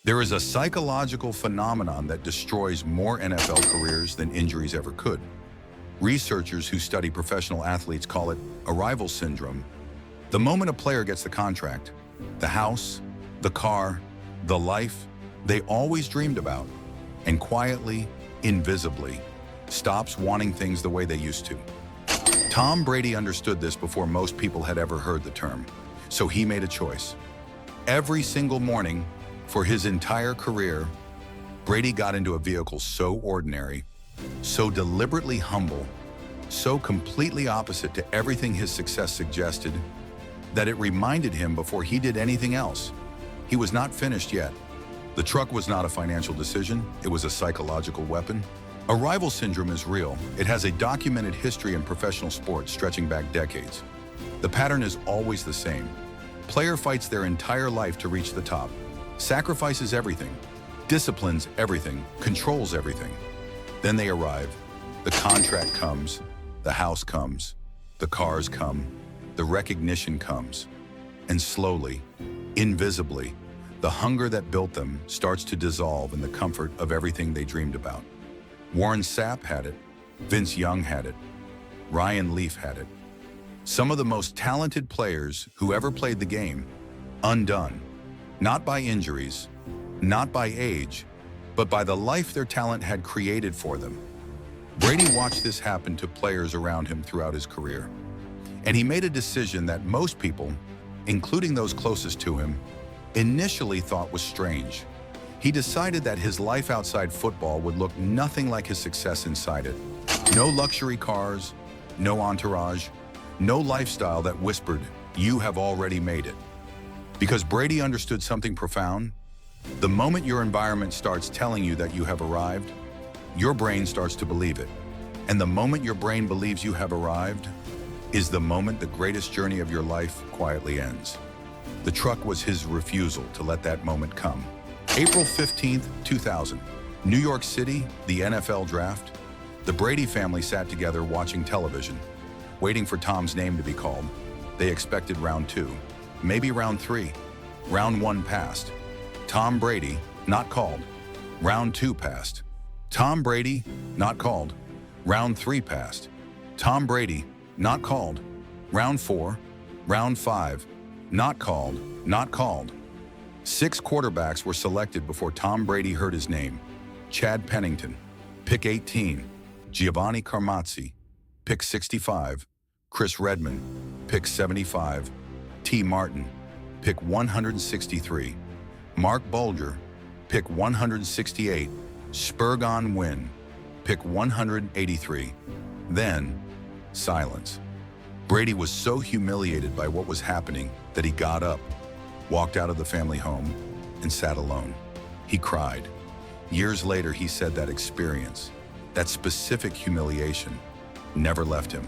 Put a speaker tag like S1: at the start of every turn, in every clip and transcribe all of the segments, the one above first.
S1: There is a psychological phenomenon that destroys more NFL careers than injuries ever could. Researchers who study professional athletes call it arrival syndrome. The moment a player gets the contract, the house, the car, the life they always dreamed about, and quietly, invisibly, stops wanting things the way they used to. Tom Brady understood this before most people had ever heard the term, so he made a choice. Every single morning, for his entire career, Brady got into a vehicle so ordinary, so deliberately humble, so completely opposite to everything his success suggested, that it reminded him before he did anything else. He was not finished yet. The truck was not a financial decision, it was a psychological weapon. Arrival syndrome is real. It has a documented history in professional sports stretching back decades. The pattern is always the same. Player fights their entire life to reach the top, sacrifices everything, disciplines everything, controls everything. Then they arrive. The contract comes, the house comes, the cars come, the recognition comes. And slowly, invisibly, the hunger that built them starts to dissolve in the comfort of everything they dreamed about. Warren Sapp had it, Vince Young had it, Ryan Leaf had it. Some of the most talented players who ever played the game, undone, not by injuries, not by age, but by the life their talent had created for them. Brady watched this happen to players around him throughout his career, and he made a decision that most people, including those closest to him, initially thought was strange. He decided that his life outside football would look nothing like his success inside it. No luxury cars, no entourage, no lifestyle that whispered, "You have already made it." Because Brady understood something profound. The moment your environment starts telling you that you have arrived, your brain starts to believe it. And the moment your brain believes you have arrived is the moment the greatest journey of your life quietly ends. The truck was his refusal to let that moment come. April 15th, 2000, New York City, the NFL draft. The Brady family sat together watching television, waiting for Tom's name to be called. They expected round 2, maybe round 3. Round 1 passed. Tom Brady, not called. Round 2 passed. Tom Brady, not called. Round 3 passed. Tom Brady, not called. Round 4, round 5, not called, not called. 6 quarterbacks were selected before Tom Brady heard his name. Chad Pennington, pick 18. Giovanni Carmazzi, pick 65. Chris Redman, pick 75. T. Martin, pick 163. Mark Bulger, pick 168. Spurgon Wynn, pick 183. Then, silence. Brady was so humiliated by what was happening that he got up, walked out of the family home, and sat alone. He cried. Years later, he said that experience, that specific humiliation, never left him.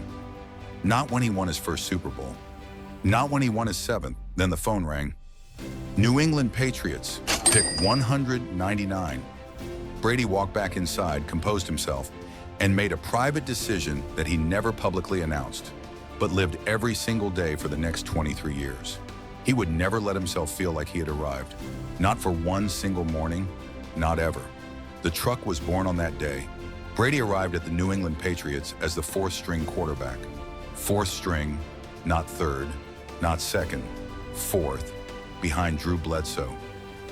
S1: Not when he won his first Super Bowl. Not when he won his 7th. Then the phone rang. New England Patriots, pick 199. Brady walked back inside, composed himself, and made a private decision that he never publicly announced, but lived every single day for the next 23 years. He would never let himself feel like he had arrived. Not for one single morning, not ever. The truck was born on that day. Brady arrived at the New England Patriots as the 4th-string quarterback. 4th string, not 3rd, not 2nd, 4th, behind Drew Bledsoe,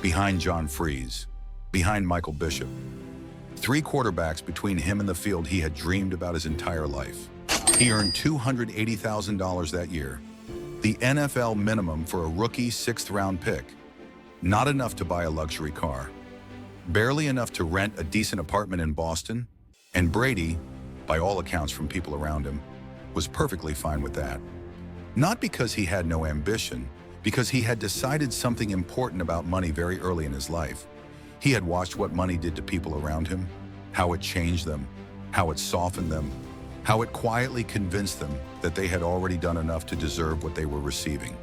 S1: behind John Freese, behind Michael Bishop. 3 quarterbacks between him and the field he had dreamed about his entire life. He earned $280,000 that year, the NFL minimum for a rookie 6th-round pick. Not enough to buy a luxury car, barely enough to rent a decent apartment in Boston, and Brady, by all accounts from people around him, was perfectly fine with that. Not because he had no ambition, because he had decided something important about money very early in his life. He had watched what money did to people around him, how it changed them, how it softened them, how it quietly convinced them that they had already done enough to deserve what they were receiving.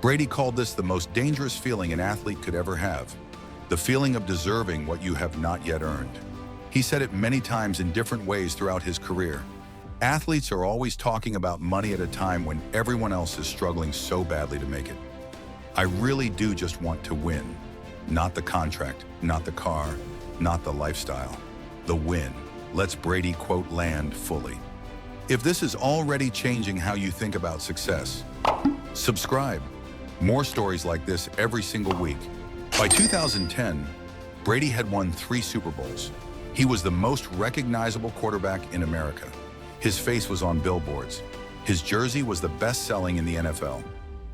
S1: Brady called this the most dangerous feeling an athlete could ever have, the feeling of deserving what you have not yet earned. He said it many times in different ways throughout his career. Athletes are always talking about money at a time when everyone else is struggling so badly to make it. I really do just want to win. Not the contract, not the car, not the lifestyle. The win. Lets Brady quote land fully. If this is already changing how you think about success, subscribe. More stories like this every single week. By 2010, Brady had won 3 Super Bowls. He was the most recognizable quarterback in America. His face was on billboards. His jersey was the best-selling in the NFL.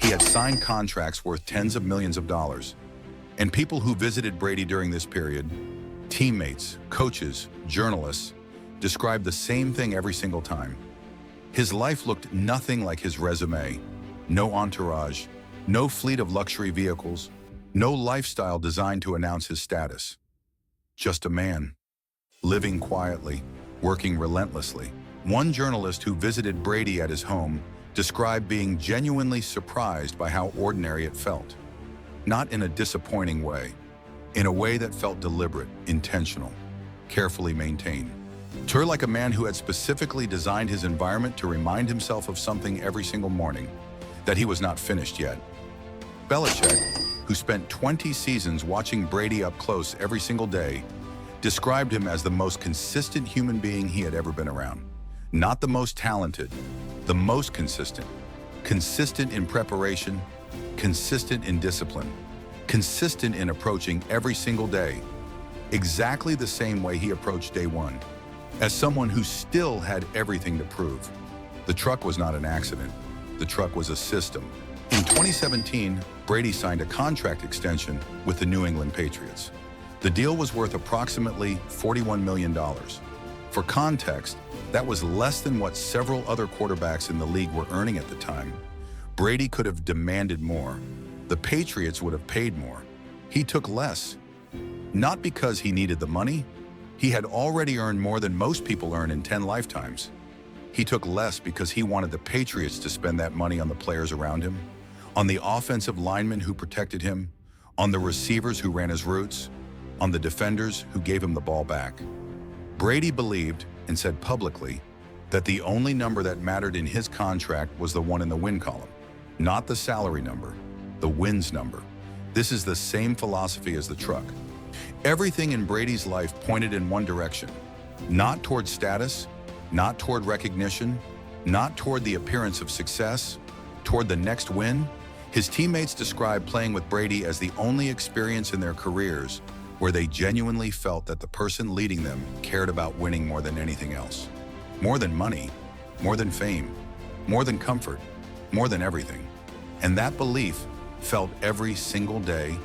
S1: He had signed contracts worth tens of millions of dollars. And people who visited Brady during this period, teammates, coaches, journalists, described the same thing every single time. His life looked nothing like his resume. No entourage, no fleet of luxury vehicles, no lifestyle designed to announce his status. Just a man, living quietly, working relentlessly. One journalist who visited Brady at his home described being genuinely surprised by how ordinary it felt. Not in a disappointing way, in a way that felt deliberate, intentional, carefully maintained. Tur like a man who had specifically designed his environment to remind himself of something every single morning, that he was not finished yet. Belichick, who spent 20 seasons watching Brady up close every single day, described him as the most consistent human being he had ever been around. Not the most talented, the most consistent. Consistent in preparation, consistent in discipline, consistent in approaching every single day, exactly the same way he approached day one, as someone who still had everything to prove. The truck was not an accident. The truck was a system. In 2017, Brady signed a contract extension with the New England Patriots. The deal was worth approximately $41 million. For context, that was less than what several other quarterbacks in the league were earning at the time. Brady could have demanded more. The Patriots would have paid more. He took less. Not because he needed the money. He had already earned more than most people earn in 10 lifetimes. He took less because he wanted the Patriots to spend that money on the players around him, on the offensive linemen who protected him, on the receivers who ran his routes, on the defenders who gave him the ball back. Brady believed, and said publicly, that the only number that mattered in his contract was the one in the win column, not the salary number, the wins number. This is the same philosophy as the truck. Everything in Brady's life pointed in one direction, not toward status, not toward recognition, not toward the appearance of success, toward the next win. His teammates described playing with Brady as the only experience in their careers where they genuinely felt that the person leading them cared about winning more than anything else. More than money, more than fame, more than comfort, more than everything. And that belief, felt every single day,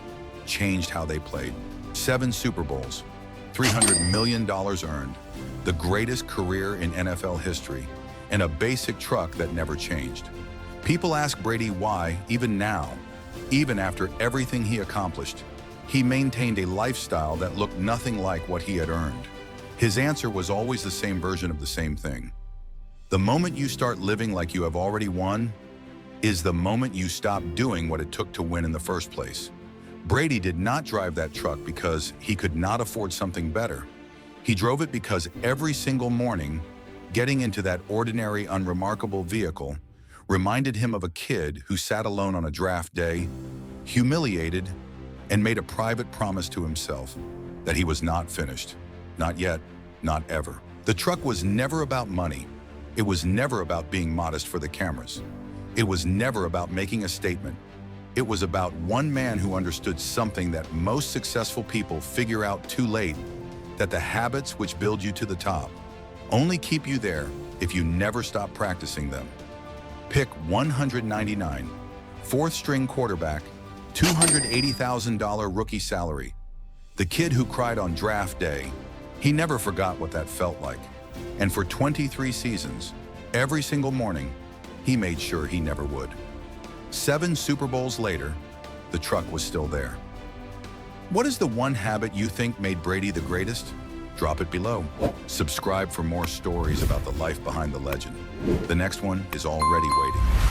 S1: changed how they played. 7 Super Bowls, $300 million earned, the greatest career in NFL history, and a basic truck that never changed. People ask Brady why, even now, even after everything he accomplished, he maintained a lifestyle that looked nothing like what he had earned. His answer was always the same version of the same thing. The moment you start living like you have already won is the moment you stop doing what it took to win in the first place. Brady did not drive that truck because he could not afford something better. He drove it because every single morning, getting into that ordinary, unremarkable vehicle reminded him of a kid who sat alone on a draft day, humiliated, and made a private promise to himself that he was not finished. Not yet, not ever. The truck was never about money. It was never about being modest for the cameras. It was never about making a statement. It was about one man who understood something that most successful people figure out too late, that the habits which build you to the top only keep you there if you never stop practicing them. Pick 199, 4th-string quarterback, $280,000 rookie salary. The kid who cried on draft day, he never forgot what that felt like. And for 23 seasons, every single morning, he made sure he never would. 7 Super Bowls later, the truck was still there. What is the one habit you think made Brady the greatest? Drop it below. Subscribe for more stories about the life behind the legend. The next one is already waiting.